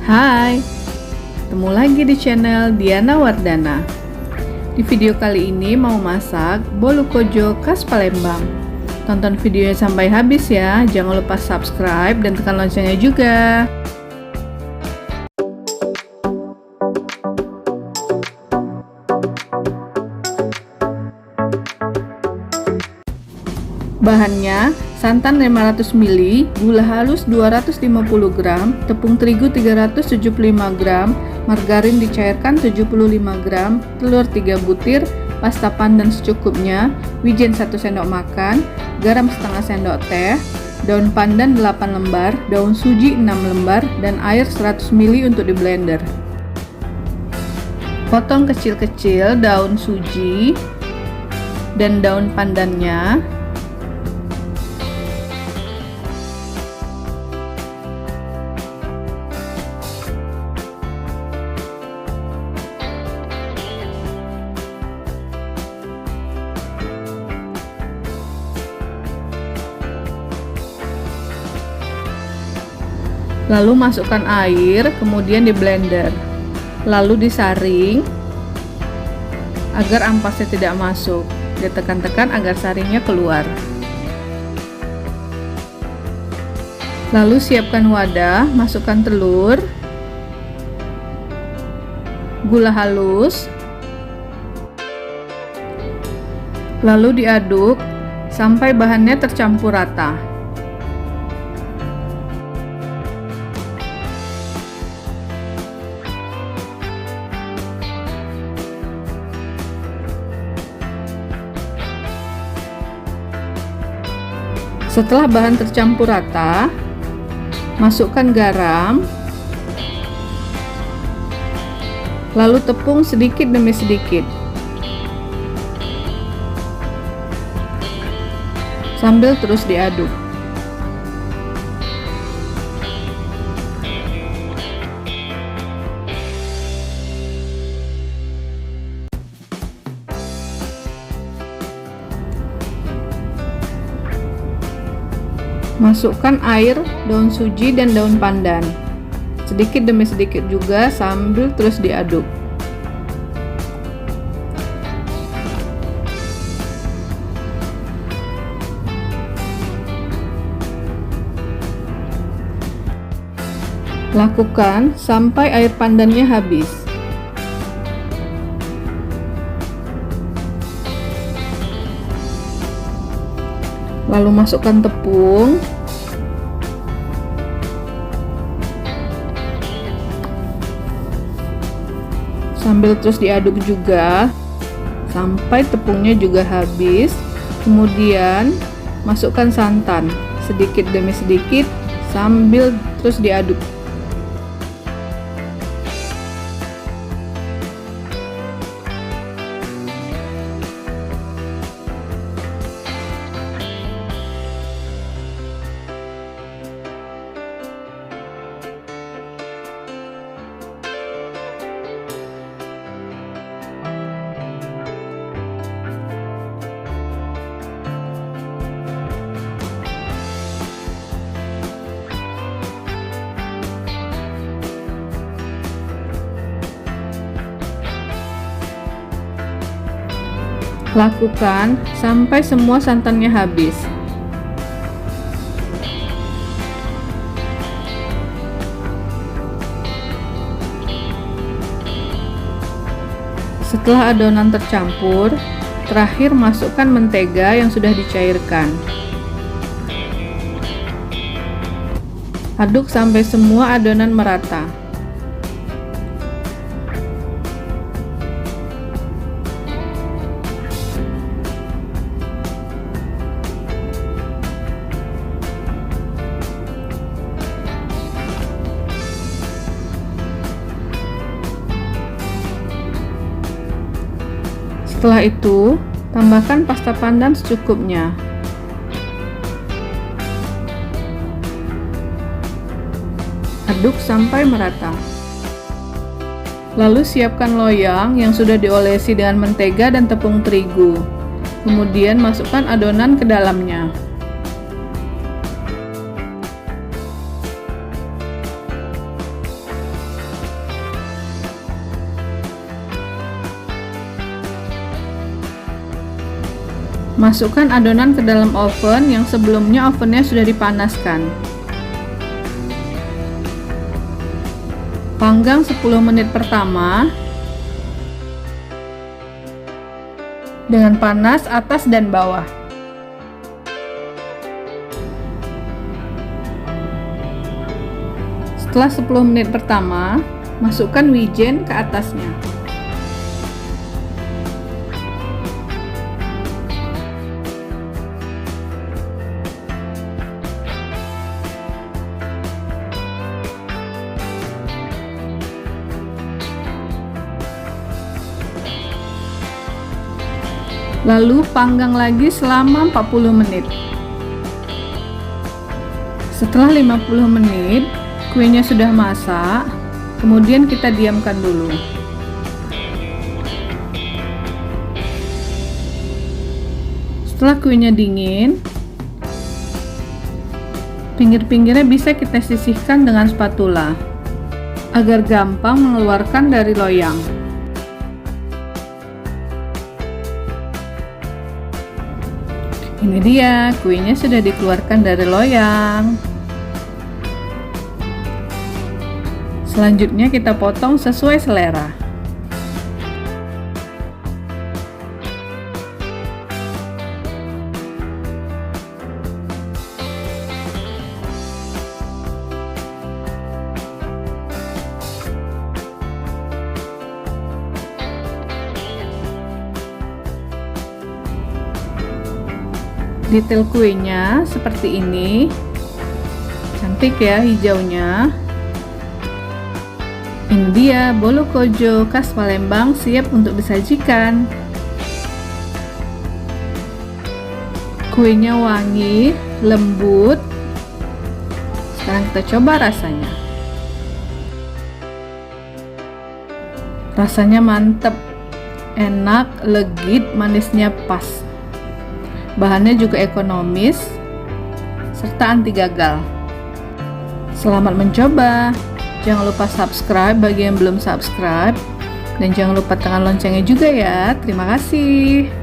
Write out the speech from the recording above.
Hai, ketemu lagi di channel Diana Wardana. Di video kali ini mau masak bolu kojo khas Palembang. Tonton videonya sampai habis ya, jangan lupa subscribe dan tekan loncengnya juga. Bahannya, santan 500 ml, gula halus 250 gram, tepung terigu 375 gram, margarin dicairkan 75 gram, telur 3 butir, pasta pandan secukupnya, wijen 1 sendok makan, garam setengah sendok teh, daun pandan 8 lembar, daun suji 6 lembar, dan air 100 ml untuk di blender. Potong kecil-kecil daun suji dan daun pandannya. Lalu masukkan air, kemudian di blender, lalu disaring agar ampasnya tidak masuk. Ditekan-tekan agar saringnya keluar. Lalu siapkan wadah, masukkan telur, gula halus, lalu diaduk sampai bahannya tercampur rata. Setelah bahan tercampur rata, masukkan garam, lalu tepung sedikit demi sedikit, sambil terus diaduk. Masukkan air, daun suji, dan daun pandan sedikit demi sedikit juga sambil terus diaduk. Lakukan sampai air pandannya habis. Lalu masukkan tepung, sambil terus diaduk juga sampai tepungnya juga habis. Kemudian masukkan santan sedikit demi sedikit sambil terus diaduk. Lakukan sampai semua santannya habis. Setelah adonan tercampur, terakhir masukkan mentega yang sudah dicairkan. Aduk sampai semua adonan merata. Setelah itu, tambahkan pasta pandan secukupnya. Aduk sampai merata. Lalu siapkan loyang yang sudah diolesi dengan mentega dan tepung terigu. Kemudian masukkan adonan ke dalamnya. Masukkan adonan ke dalam oven yang sebelumnya ovennya sudah dipanaskan. Panggang 10 menit pertama dengan panas atas dan bawah. Setelah 10 menit pertama, masukkan wijen ke atasnya. Lalu panggang lagi selama 40 menit. Setelah 50 menit, kuenya sudah masak, kemudian kita diamkan dulu. Setelah kuenya dingin, pinggir-pinggirnya bisa kita sisihkan dengan spatula agar gampang mengeluarkan dari loyang. Ini dia, kuenya sudah dikeluarkan dari loyang. Selanjutnya kita potong sesuai selera. Detail kuenya seperti ini, cantik ya hijaunya. Ini dia bolu kojo khas Palembang siap untuk disajikan. Kuenya wangi, lembut. Sekarang kita coba rasanya. Rasanya mantep, enak, legit, manisnya pas. Bahannya juga ekonomis serta anti gagal. Selamat mencoba. Jangan lupa subscribe bagi yang belum subscribe, dan jangan lupa tekan loncengnya juga ya. Terima kasih.